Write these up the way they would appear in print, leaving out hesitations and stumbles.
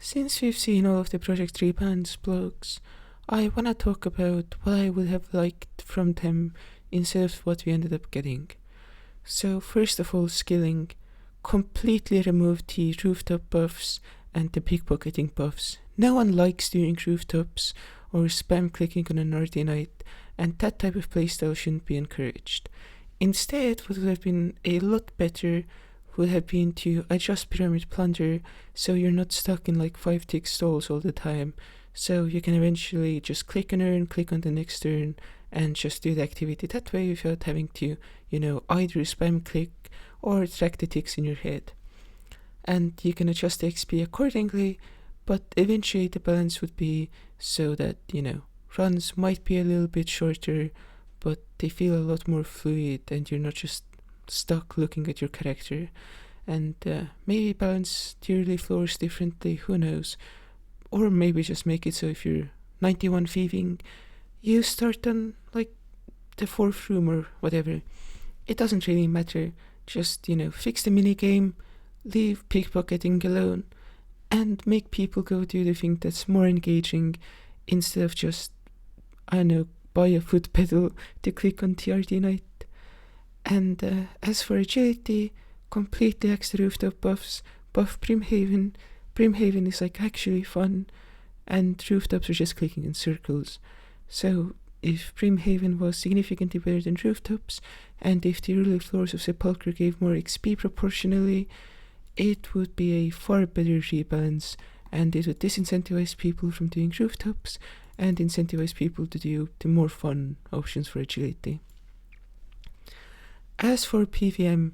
Since we've seen all of the Project Rebalance blogs, I wanna talk about what I would have liked from them instead of what we ended up getting. So first of all, skilling completely removed the rooftop buffs and the pickpocketing buffs. No one likes doing rooftops or spam clicking on a naughty night, and that type of playstyle shouldn't be encouraged. Instead, what would have been a lot better would have been to adjust pyramid plunder so you're not stuck in like 5 tick stalls all the time, so you can eventually just click an urn, click on the next turn, and just do the activity that way without having to, either spam click or track the ticks in your head. And you can adjust the XP accordingly, but eventually the balance would be so that, runs might be a little bit shorter, but they feel a lot more fluid and you're not just stuck looking at your character. And maybe balance the early floors differently, who knows. Or maybe just make it so if you're 91 thieving, you start on like the 4th room or whatever. It doesn't really matter. Just, fix the minigame, leave pickpocketing alone, and make people go do the thing that's more engaging instead of just, buy a foot pedal to click on TRD night. And as for agility, completely axe the rooftop buffs, buff Brimhaven. Brimhaven is like actually fun, and rooftops are just clicking in circles. So if Brimhaven was significantly better than rooftops, and if the early floors of Sepulchre gave more XP proportionally, it would be a far better rebalance, and it would disincentivize people from doing rooftops and incentivize people to do the more fun options for agility. As for PVM,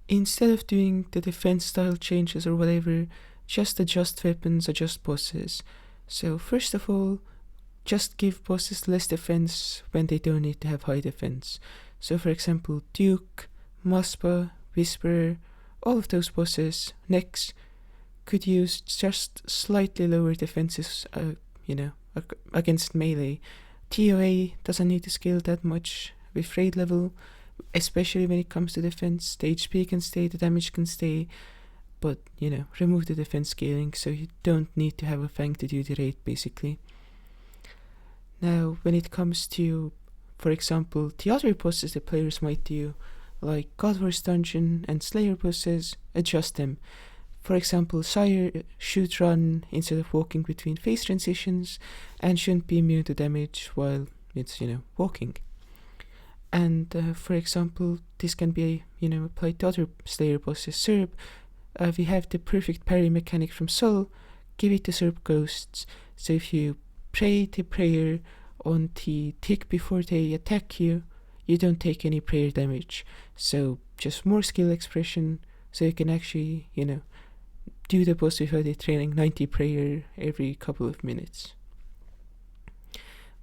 instead of doing the defense style changes or whatever, just adjust weapons, adjust bosses. So first of all, just give bosses less defense when they don't need to have high defense. So for example, Duke, Maspa, Whisperer, all of those bosses, Nex, could use just slightly lower defenses, against melee. TOA doesn't need to scale that much with raid level, especially when it comes to defense. The HP can stay, the damage can stay, but, remove the defense scaling so you don't need to have a fang to do the raid, basically. Now, when it comes to, for example, the other bosses the players might do, like God Wars Dungeon and Slayer bosses, adjust them. For example, Sire should run instead of walking between phase transitions and shouldn't be immune to damage while it's, walking. And for example, this can be, applied to other Slayer bosses. Serb, we have the perfect parry mechanic from Soul, give it to Serb Ghosts. So if you pray the prayer on the tick before they attack you, you don't take any prayer damage. So just more skill expression, so you can actually, do the boss without it training 90 prayer every couple of minutes.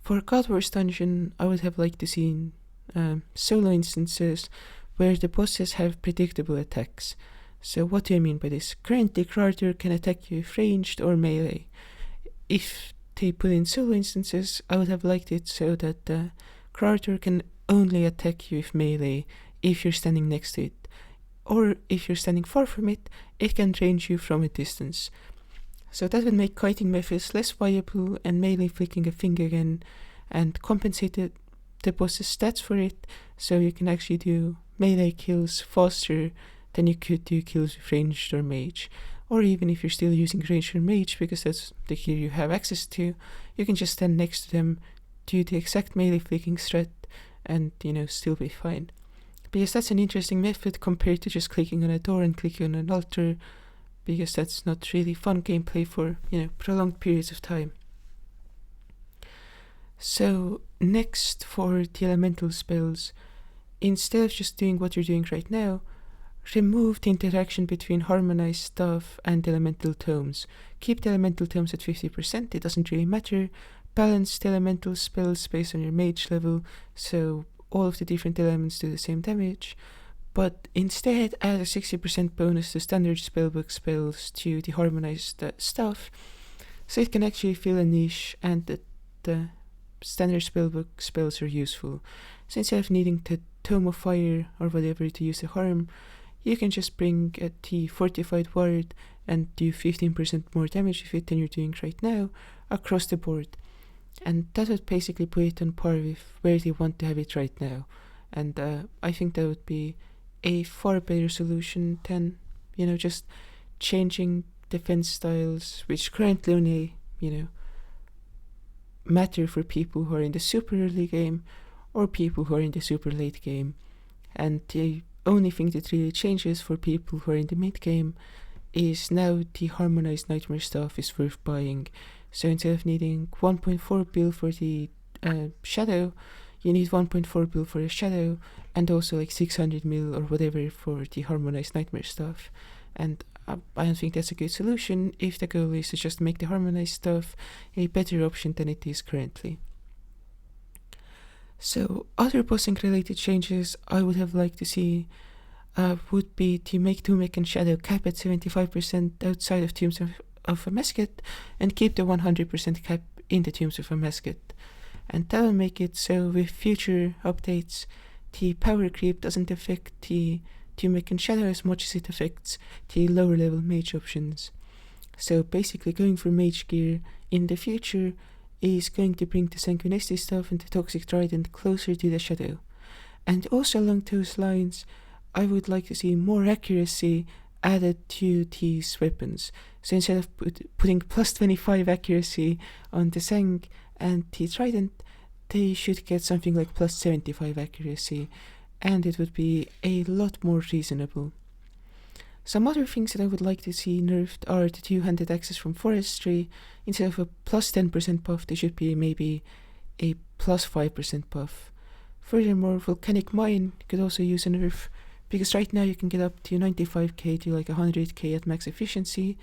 For God Wars Dungeon, I would have liked to see solo instances where the bosses have predictable attacks. So what do I mean by this? Currently, Crowder can attack you with ranged or melee. If they put in solo instances, I would have liked it so that Crowder can only attack you with melee if you're standing next to it. Or if you're standing far from it, it can range you from a distance. So that would make kiting methods less viable and melee flicking a thing again, and compensate the boss's stats for it, so you can actually do melee kills faster than you could do kills with ranged or mage. Or even if you're still using ranged or mage, because that's the gear you have access to, you can just stand next to them, do the exact melee flicking strat, and still be fine. Because that's an interesting method compared to just clicking on a door and clicking on an altar, because that's not really fun gameplay for, prolonged periods of time. So next, for the elemental spells, instead of just doing what you're doing right now, remove the interaction between harmonized stuff and elemental tomes. Keep the elemental tomes at 50%, it doesn't really matter. Balance the elemental spells based on your mage level, so all of the different elements do the same damage, but instead add a 60% bonus to standard spellbook spells to the harmonized stuff, so it can actually fill a niche and that the standard spellbook spells are useful. So instead of needing the Tome of Fire or whatever to use the harm, you can just bring the Fortified Ward and do 15% more damage with it than you're doing right now across the board. And that would basically put it on par with where they want to have it right now. And I think that would be a far better solution than, just changing defense styles, which currently only, matter for people who are in the super early game or people who are in the super late game. And the only thing that really changes for people who are in the mid game is now the harmonized nightmare stuff is worth buying. So instead of needing 1.4 bill for the shadow, you need 1.4 bill for the shadow, and also like 600 mil or whatever for the harmonized nightmare stuff. And I don't think that's a good solution if the goal is to just make the harmonized stuff a better option than it is currently. So other bossing related changes I would have liked to see would be to make Tumek and Shadow cap at 75% outside of Tombs of a Mesket and keep the 100% cap in the Tombs of a Mesket. And that will make it so with future updates, the power creep doesn't affect the Tumek and Shadow as much as it affects the lower level mage options. So basically going for mage gear in the future is going to bring the Sanguinistic stuff and the Toxic Trident closer to the Shadow. And also along those lines, I would like to see more accuracy added to these weapons. So instead of putting plus 25 accuracy on the Sang and the Trident, they should get something like plus 75 accuracy, and it would be a lot more reasonable. Some other things that I would like to see nerfed are the two-handed axes from Forestry. Instead of a plus 10% buff, they should be maybe a plus 5% buff. Furthermore, Volcanic Mine could also use a nerf, because right now you can get up to 95k to like 100k at max efficiency,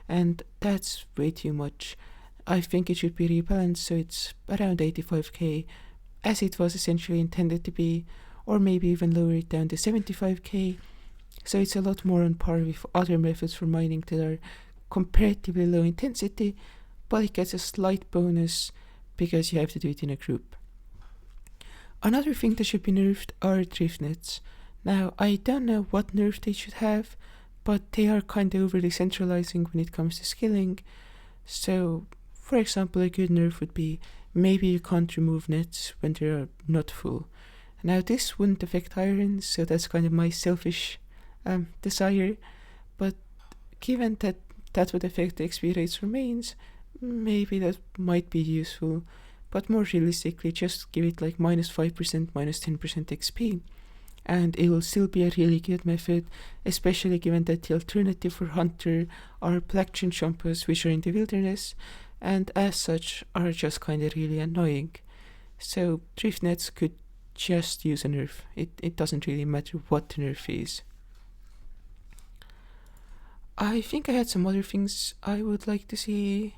and that's way too much. I think it should be rebalanced so it's around 85k, as it was essentially intended to be, or maybe even lower it down to 75k, so it's a lot more on par with other methods for mining that are comparatively low intensity, but it gets a slight bonus because you have to do it in a group. Another thing that should be nerfed are drift nets. Now, I don't know what nerf they should have, but they are kind of overly centralizing when it comes to skilling. So, for example, a good nerf would be maybe you can't remove nets when they are not full. Now, this wouldn't affect iron, so that's kind of my selfish desire, but given that that would affect the XP rates for mains, maybe that might be useful, but more realistically, just give it like minus 5%, minus 10% XP. And it will still be a really good method, especially given that the alternative for Hunter are Black Chinchompas, which are in the wilderness, and as such are just kind of really annoying. So drift nets could just use a nerf. It doesn't really matter what the nerf is. I think I had some other things I would like to see.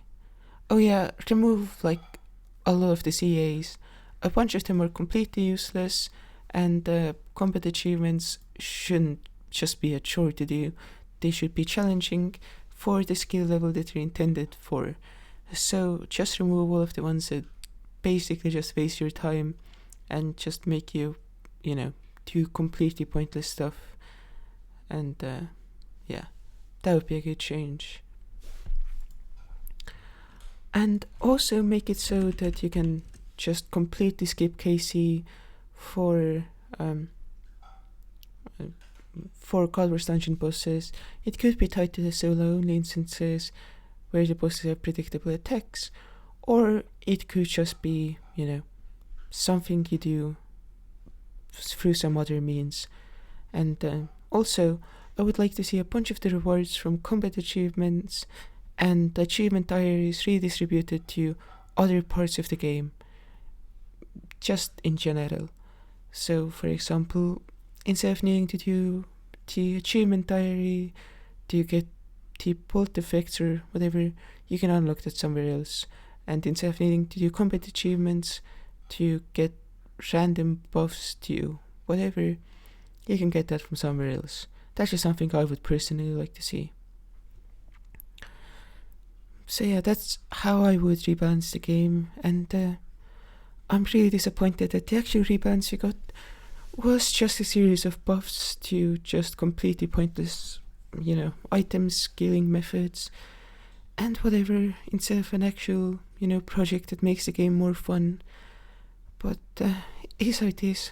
Oh yeah, remove like a lot of the CAs. A bunch of them are completely useless, and combat achievements shouldn't just be a chore to do. They should be challenging for the skill level that they're intended for. So just remove all of the ones that basically just waste your time and just make you, do completely pointless stuff. And yeah, that would be a good change. And also make it so that you can just completely skip KC for God Wars Dungeon bosses. It could be tied to the solo only instances where the bosses have predictable attacks, or it could just be, something you do through some other means. And also, I would like to see a bunch of the rewards from combat achievements and achievement diaries redistributed to other parts of the game, just in general. So, for example, instead of needing to do the achievement diary to get the bolt effects or whatever, you can unlock that somewhere else. And instead of needing to do combat achievements to get random buffs to whatever, you can get that from somewhere else. That's just something I would personally like to see. So yeah, that's how I would rebalance the game, and I'm really disappointed that the actual rebalance we got was just a series of buffs to just completely pointless item scaling methods and whatever, instead of an actual, project that makes the game more fun. But it is how it is.